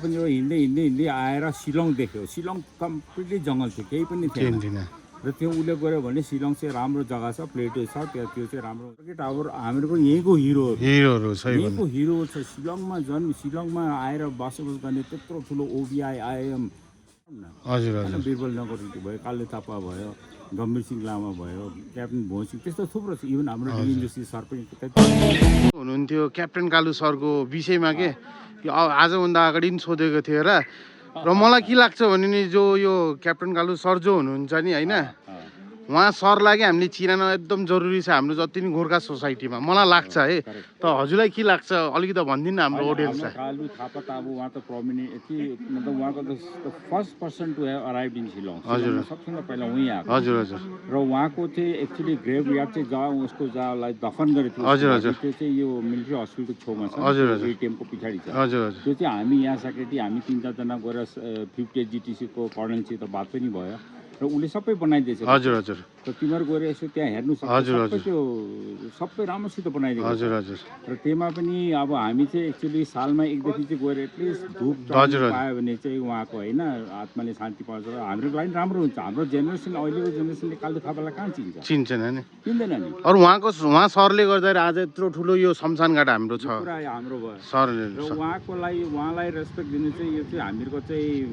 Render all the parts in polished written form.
पनि यो हिँड्दै हिँड्दै हिँड्दै आएर शिलङ देख्यो। शिलङ कम्प्लिटली जङ्गल थियो, केही पनि थिएन। र त्यो उसले गऱ्यो भने शिलङ चाहिँ राम्रो जग्गा छ, प्लेटो छ, त्यो चाहिँ राम्रो टावर हामीहरूको यहीँको हिरोहरू यहीँको हिरो छ। शिलङमा शिलङमा आएर बसोबास गर्ने त्यत्रो ठुलो ओबिआई आइएम हजुर होइन, बिरबल नगर भयो, काले थापा भयो, गम्भीर सिंह लामा भयो, क्याप्टेन भोज सिंह, त्यस्तो थुप्रो छ। इभन हाम्रो डिएन जोशी सर पनि हुनुहुन्थ्यो। क्याप्टेन कालु सरको विषयमा के आजभन्दा अगाडि पनि सोधेको थियो र मलाई के लाग्छ भने नि जो यो क्याप्टेन कालु सर जो हुनुहुन्छ नि होइन, उहाँ सरलाई हामीले चिनाउन एकदम जरुरी छ हाम्रो जति नि गोर्खा सोसाइटीमा, मलाई लाग्छ है। त हजुरलाई के लाग्छ अलिकति भनिदिनु न हाम्रो ऑडियन्सलाई। कालु थापा त अब उहाँ त प्रोमिनेन्ट मतलब उहाँको त first person to have arrive in Shillong. हजुर, सबभन्दा पहिला उही आएको। हजुर हजुर। र उहाँको चाहिँ एक्चुअली ग्रेभ यार्ड चाहिँ जहाँ उसको जहाँलाई दफन गरेको थियो, हजुर हजुर, त्यो चाहिँ यो मिलिट्री हस्पिटलको छेउमा छ। हजुर हजुर, एटिएमको पछाडि छ। हजुर हजुर। त्यो चाहिँ हामी यहाँ सेक्रेटरी हामी 3-4 जना गएर 50 जिटिसीको कर्नलसित बात पनि भयो र उसले सबै बनाइदिएछ। हजुर हजुर। र तिमीहरू गएर यसो त्यहाँ हेर्नु सक्छ। हजुर हजुर। त्यो सबै राम्रोसित बनाइदिएको। हजुर हजुर। र त्यसमा पनि अब हामी चाहिँ एक्चुअली सालमा एकदेखि चाहिँ गएर एटलिस्ट धुप पायो भने चाहिँ उहाँको होइन आत्माले शान्ति पाउँछ र हाम्रो लागि राम्रो हुन्छ। हाम्रो जेनेरेसन अहिलेको जेनेरेसनले कालु थापालाई कहाँ चिन्छ? चिन्छन् नि, चिन्दैन नि। अरू उहाँ सरले गर्दा आज यत्रो ठुलो यो शमशान घाट हाम्रो छ, पुरा हाम्रो भयो सरले। र उहाँलाई रेस्पेक्ट दिनु चाहिँ यो चाहिँ हामीहरूको चाहिँ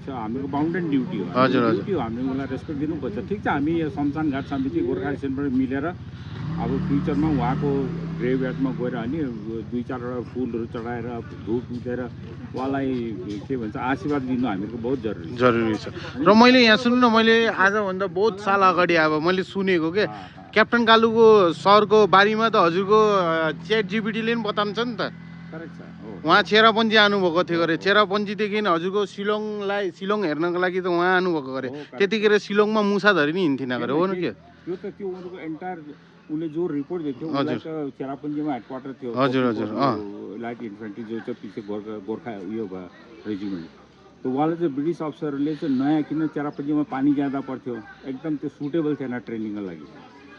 हाम्रो बाउन्डेड ड्युटी हो। हजुर हजुर। ड्युटी हो, हामीले उसलाई रेस्पेक्ट दिनुपर्छ। ठिक छ, हामी यो शमशान घाट समिति गोर्खा एक्सनबाट मिलेर अब फ्युचरमा उहाँको ग्रेभ यार्डमा गएर अनि 2-4वटा फुलहरू चढाएर धुप उठेर उहाँलाई के भन्छ आशीर्वाद दिनु हामीहरूको बहुत जरुरी छ। र मैले यहाँ सुन्नु न, मैले आजभन्दा बहुत साल अगाडि अब मैले सुनेको के क्याप्टेन कालुको सरको बारेमा त हजुरको च्याट जिपिटीले पनि बताउँछ नि त। करेक्ट छ। उहाँ चेरापन्जी आउनुभएको थियो अरे, चेरापन्जीदेखि हजुरको शिलङ हेर्नको लागि त उहाँ आउनुभएको अरे। त्यतिखेर शिलङमा मुसाधरी नि हिँड्थिन अरे, हो न? के त्यो त त्यो उनीहरूको एन्टायर उसले जो रिपोर्ट दिएको थियो उसलाई त चेरापुन्जीमा हेडक्वार्टर थियो। हजुर हजुर। लाइट इन्फेन्ट्री जो चाहिँ पछि गोर्खा उयो भयो रेजिमेन्ट। त उहाँले चाहिँ ब्रिटिस अफिसरले चाहिँ नयाँ किन चेरापुन्जीमा पानी ज्यादा पर्थ्यो, एकदम त्यो सुटेबल थिएन ट्रेनिङको लागि।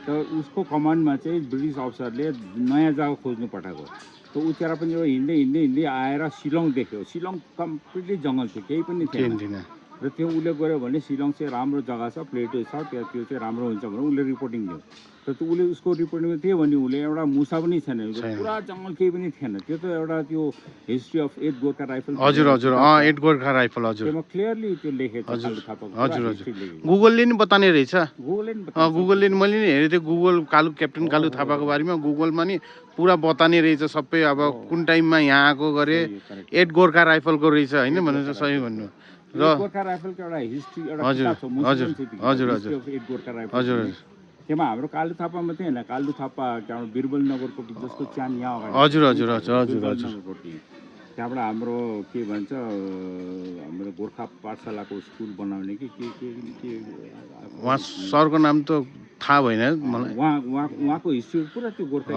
त उसको कमान्डमा चाहिँ ब्रिटिस अफिसरले नयाँ जग्गा खोज्नु पठाएको। त ऊ चेरापुन्जीमा हिँड्दै हिँड्दै हिँड्दै आएर शिलङ देख्यो। शिलङ कम्प्लिटली जङ्गल थियो, केही पनि थिएन। र त्यो उसले गऱ्यो भने शिलङ चाहिँ राम्रो जग्गा छ, प्लेटो छ, त्यो चाहिँ राम्रो हुन्छ भनेर उसले रिपोर्टिङ दियो। र त्यो उसले उसको रिपोर्टिङमा थियो भने उसले एउटा मुसा पनि छैन, पुरा जङ्गल केही पनि थिएन। त्यो त एउटा त्यो हिस्ट्री अफ 8 गोर्खा राइफल। हजुर हजुर। 8 गोर्खा राइफल। हजुर, त्यसमा क्लियरली त्यो लेखेको छ। हजुर हजुर। गुगलले नि बताउने रहेछ। गुगलले नि मैले नि हेरेको थिएँ, गुगल कालु क्याप्टेन कालु थापाको बारेमा गुगलमा नि पुरा बताउने रहेछ सबै। अब कुन टाइममा यहाँ आएको गरे 8 गोर्खा राइफलको रहेछ होइन भनेर सही भन्नु। र गोर्खा राइफलको एउटा हिस्ट्री एउटा हजुर हजुर हजुर हजुर गोर्खा राइफल। हजुर। त्यसमा हाम्रो कालु थापा मात्रै होइन, कालु थापा त्यहाँबाट बिरबल नगरको जसको च्यान यहाँ अगाडि। हजुर हजुर हजुर हजुर। त्यहाँबाट हाम्रो के भन्छ हाम्रो गोर्खा पाठशालाको स्कुल बनाउने कि के उहाँ सरको नाम त थाहा भएन मलाई। उहाँको हिस्ट्री पुरा त्यो गोर्खा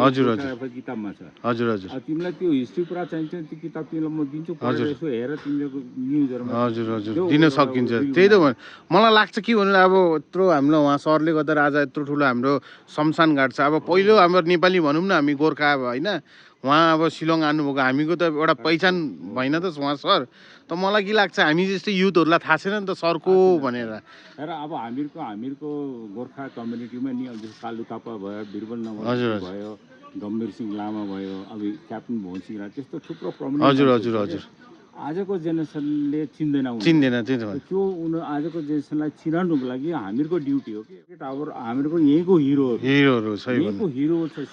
किताबमा छ। हजुर हजुर। तिमीलाई त्यो हिस्ट्री पुरा चाहिन्छ त्यो किताब तिमीलाई म दिन्छु, यसो हेर तिमीको न्युजहरुमा। हजुर हजुर, दिन सकिन्छ। त्यही त मलाई लाग्छ कि भने अब यत्रो हाम्रो उहाँ सरले गर्दा आज यत्रो ठुलो हाम्रो शमशान घाट छ। अब पहिलो हाम्रो नेपाली भनौँ न हामी गोर्खा अब होइन, उहाँ अब शिलङ आउनुभएको, हामीको त एउटा पहिचान भएन त उहाँ सर। त मलाई के लाग्छ हामी जस्तै युथहरूलाई थाहा छैन नि त सरको भनेर। र अब हामीहरूको गोर्खा कम्युनिटीमा नि अब कालु थापा भयो, बिरबल नगर भयो, गम्भीर सिंह लामा भयो, अब क्याप्टेन भोज सिंह, त्यस्तो थुप्रो प्रब्लम। हजुर हजुर हजुर। आजको जेनेरेसनले चिन्दैन। त्यो आजको जेनेरेसनलाई चिनाउनुको लागि हामीहरूको ड्युटी हो कि टावर हामीहरूको यहीँको हिरोहरू छ।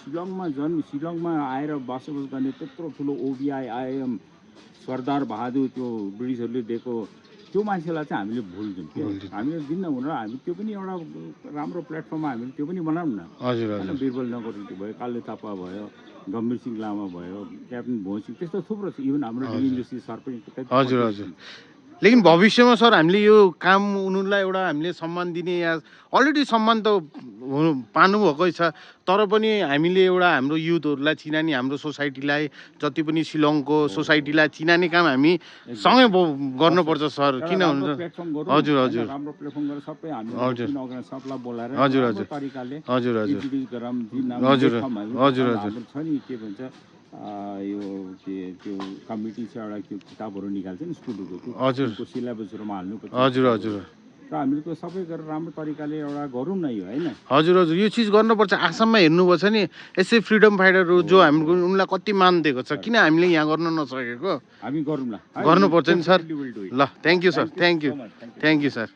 शिलङमा आएर बसोबास गर्ने त्यत्रो ठुलो ओबिआई आइएम सरदार बहादुर त्यो ब्रिटिसहरूले दिएको त्यो मान्छेलाई चाहिँ हामीले भुल्छौँ कि हामीले दिन्न हुन। हामी त्यो पनि एउटा राम्रो प्लेटफर्ममा हामीले त्यो पनि बनाऊँ न। होइन, बिरबल नगर भयो, काले थापा भयो, गम्भीर सिंह लामा भयो, क्याप्टेन भोज सिंह, त्यस्तो थुप्रो छ। इभन हाम्रो डिएन जोशी सर पनि। हजुर हजुर। लेकिन भविष्यमा सर हामीले यो काम उनीहरूलाई एउटा हामीले सम्मान दिने या अलरेडी सम्मान त पानुभएकै छ, तर पनि हामीले एउटा हाम्रो युथहरूलाई चिनाने, हाम्रो सोसाइटीलाई जति पनि शिलङको सोसाइटीलाई चिनाने काम हामी सँगै गर्नुपर्छ सर। किन हुन्छ? हजुर हजुर। राम्रो प्लेटफर्म गरेर सबै हामी सबलाई बोलाएर हजुर हजुर तरिकाले हजुर हजुर इन्ट्रोड्युस गराउँ। हजुर हजुर हजुर छ नि के भन्छ यो के त्यो कमिटी छ एउटा त्यो किताबहरू निकाल्छ नि स्कुलहरूको हजुर सिलेबसहरूमा हाल्नुपर्छ हजुर हजुर र हामीले त्यो सबै गरेर राम्रो तरिकाले एउटा गरौँ न यो होइन हजुर हजुर यो चिज गर्नुपर्छ आसाममा हेर्नुपर्छ नि यसै फ्रिडम फाइटरहरू जो हामीले उनलाई कति मान दिएको छ किन हामीले यहाँ गर्न नसकेको हामी गरौँ ल गर्नुपर्छ नि sir Definitely we'll do it. ल thank you sir Thank you thank you so much. Thank you. Thank you sir